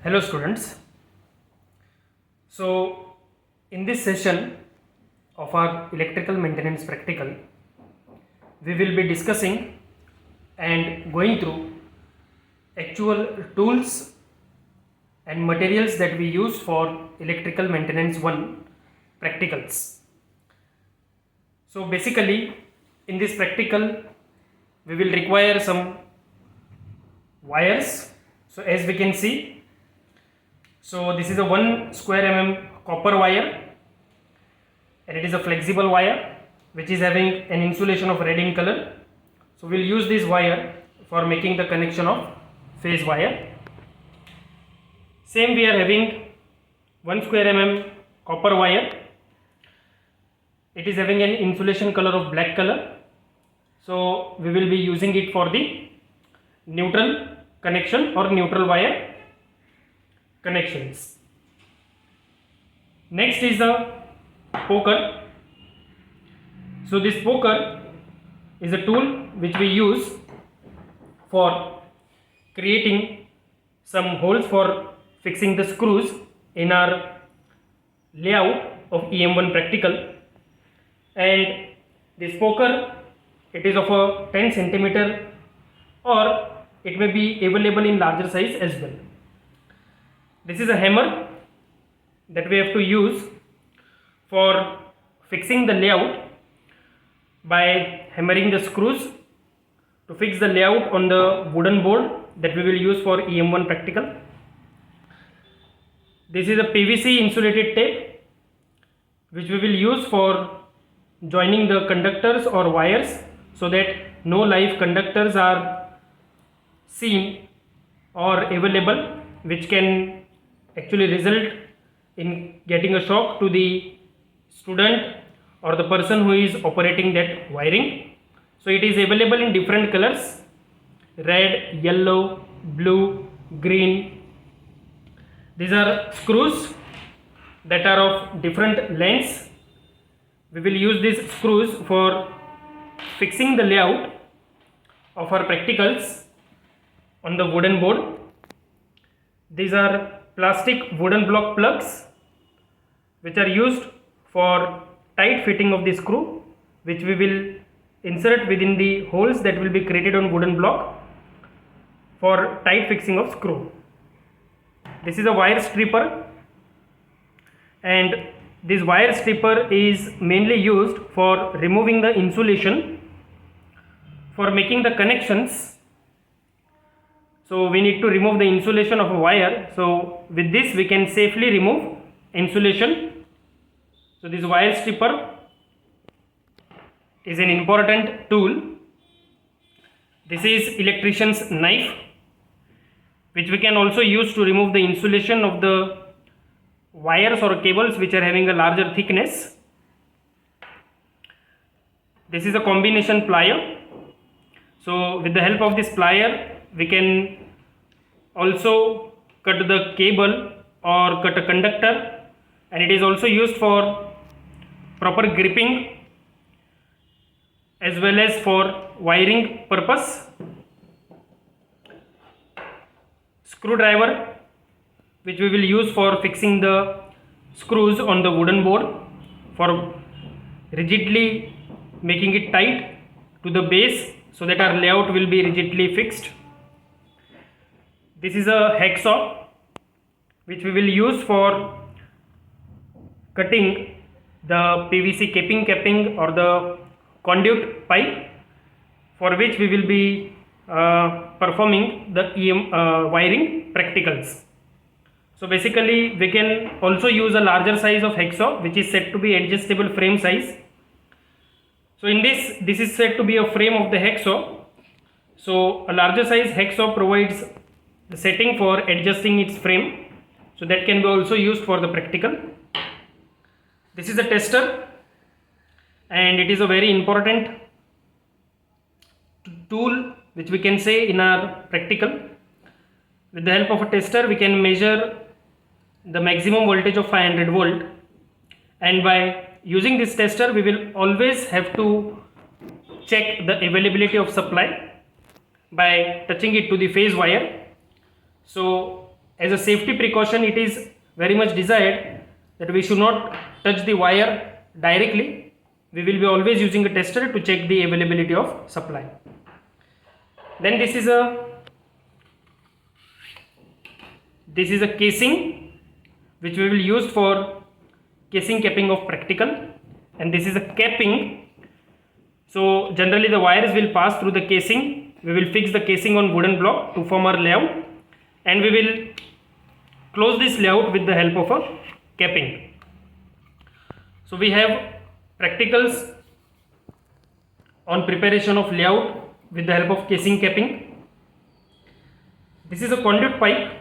Hello students. So in this session of our electrical maintenance practical, we will be discussing and going through actual tools and materials that we use for electrical maintenance 1 practicals. So basically in this practical we will require some wires. So as we can see, so this is a 1 square mm copper wire, and it is a flexible wire which is having an insulation of red in color. So we will use this wire for making the connection of phase wire. Same we are having 1 square mm copper wire. It is having an insulation color of black color. So we will be using it for the neutral connection or neutral wire connections. Next is the poker. So this poker is a tool which we use for creating some holes for fixing the screws in our layout of EM1 practical, and this poker, it is of a 10 centimeter or it may be available in larger size as well. This is a hammer that we have to use for fixing the layout by hammering the screws to fix the layout on the wooden board that we will use for EM1 practical. This is a PVC insulated tape which we will use for joining the conductors or wires so that no live conductors are seen or available, which can actually result in getting a shock to the student or the person who is operating that wiring. So it is available in different colors: red, yellow, blue, green. These are screws that are of different lengths. We will use these screws for fixing the layout of our practicals on the wooden board. These are plastic wooden block plugs which are used for tight fitting of the screw, which we will insert within the holes that will be created on wooden block for tight fixing of screw. This is a wire stripper, and this wire stripper is mainly used for removing the insulation for making the connections. So we need to remove the insulation of a wire. So with this we can safely remove insulation. So this wire stripper is an important tool. This is electrician's knife, which we can also use to remove the insulation of the wires or cables which are having a larger thickness. This is a combination plier. So with the help of this plier we can also cut the cable or cut a conductor, and it is also used for proper gripping as well as for wiring purpose. Screwdriver, which we will use for fixing the screws on the wooden board for rigidly making it tight to the base so that our layout will be rigidly fixed. This is a hacksaw which we will use for cutting the PVC capping or the conduit pipe, for which we will be performing the wiring practicals. So basically we can also use a larger size of hacksaw which is said to be adjustable frame size. So in this is said to be a frame of the hacksaw. So a larger size hacksaw provides the setting for adjusting its frame, so that can be also used for the practical. This is a tester, and it is a very important tool which we can say in our practical. With the help of a tester we can measure the maximum voltage of 500 volt, and by using this tester we will always have to check the availability of supply by touching it to the phase wire. So as a safety precaution, it is very much desired that we should not touch the wire directly. We will be always using a tester to check the availability of supply. Then this is a casing which we will use for casing capping of practical, and this is a capping. So generally the wires will pass through the casing. We will fix the casing on wooden block to form our layout, and we will close this layout with the help of a capping. So we have practicals on preparation of layout with the help of casing capping. This is a conduit pipe.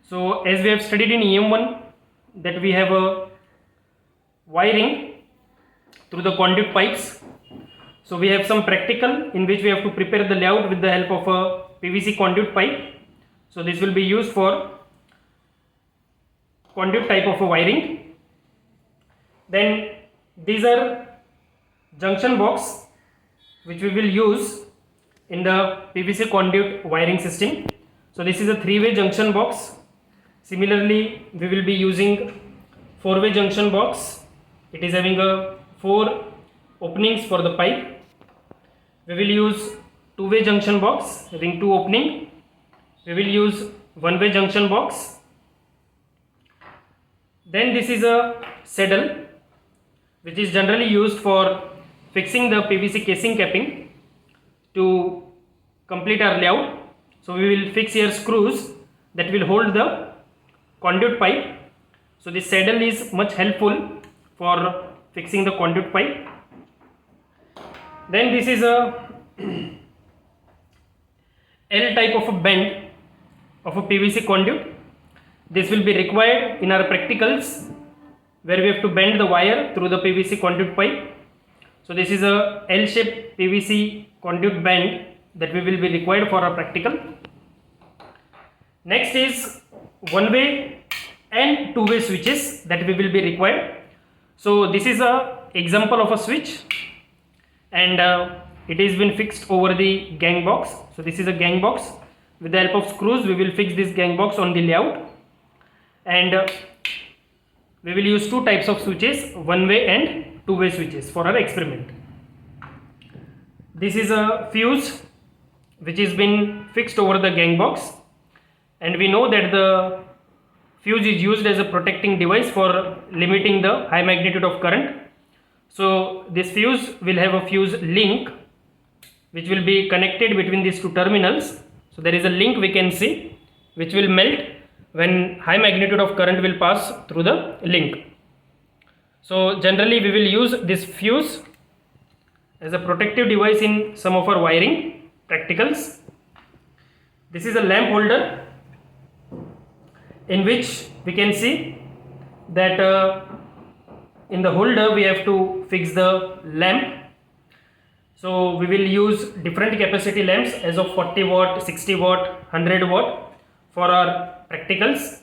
So as we have studied in EM1 that we have a wiring through the conduit pipes. So we have some practical in which we have to prepare the layout with the help of a PVC conduit pipe. So this will be used for conduit type of a wiring. Then these are junction box which we will use in the PVC conduit wiring system. So this is a 3-way junction box. Similarly, we will be using 4-way junction box. It is having a 4 openings for the pipe. We will use 2-way junction box having 2 opening. We will use 1-way junction box. Then this is a saddle which is generally used for fixing the PVC casing capping to complete our layout. So we will fix here screws that will hold the conduit pipe. So this saddle is much helpful for fixing the conduit pipe. Then this is a L type of a bend of a PVC conduit. This will be required in our practicals where we have to bend the wire through the PVC conduit pipe. So this is a L-shaped PVC conduit bend that we will be required for our practical. Next is 1-way and 2-way switches that we will be required. So this is a example of a switch, and it has been fixed over the gang box. So this is a gang box. With the help of screws we will fix this gang box on the layout, and we will use 2 types of switches, 1-way and 2-way switches for our experiment. This is a fuse which has been fixed over the gang box, and we know that the fuse is used as a protecting device for limiting the high magnitude of current. So this fuse will have a fuse link which will be connected between these 2 terminals. So there is a link we can see which will melt when high magnitude of current will pass through the link. So generally we will use this fuse as a protective device in some of our wiring practicals. This is a lamp holder in which we can see that in the holder we have to fix the lamp. So we will use different capacity lamps as of 40 watt, 60 watt, 100 watt for our practicals,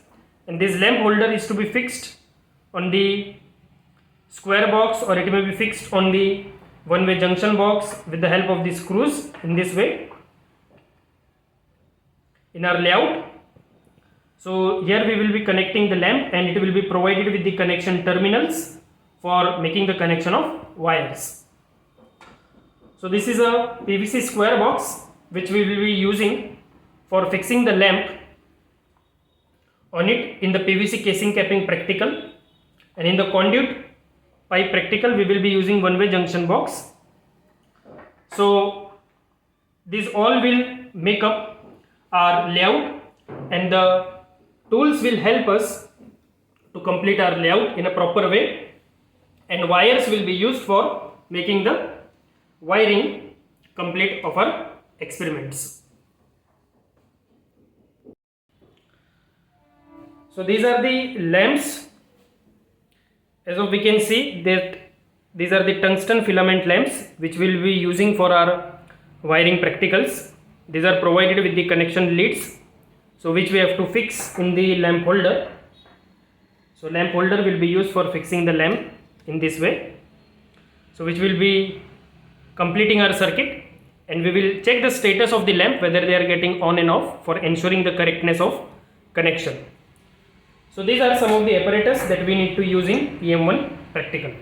and this lamp holder is to be fixed on the square box, or it may be fixed on the 1-way junction box with the help of the screws in this way in our layout. So here we will be connecting the lamp, and it will be provided with the connection terminals for making the connection of wires. So this is a PVC square box which we will be using for fixing the lamp on it in the PVC casing capping practical, and in the conduit pipe practical we will be using 1-way junction box. So these all will make up our layout, and the tools will help us to complete our layout in a proper way, and wires will be used for making the wiring complete of our experiments. So these are the lamps. As of we can see that these are the tungsten filament lamps which we will be using for our wiring practicals. These are provided with the connection leads, so which we have to fix in the lamp holder. So lamp holder will be used for fixing the lamp in this way, so which will be completing our circuit. and we will check the status of the lamp whether they are getting on and off for ensuring the correctness of connection. So these are some of the apparatus that we need to use in PM1 practical.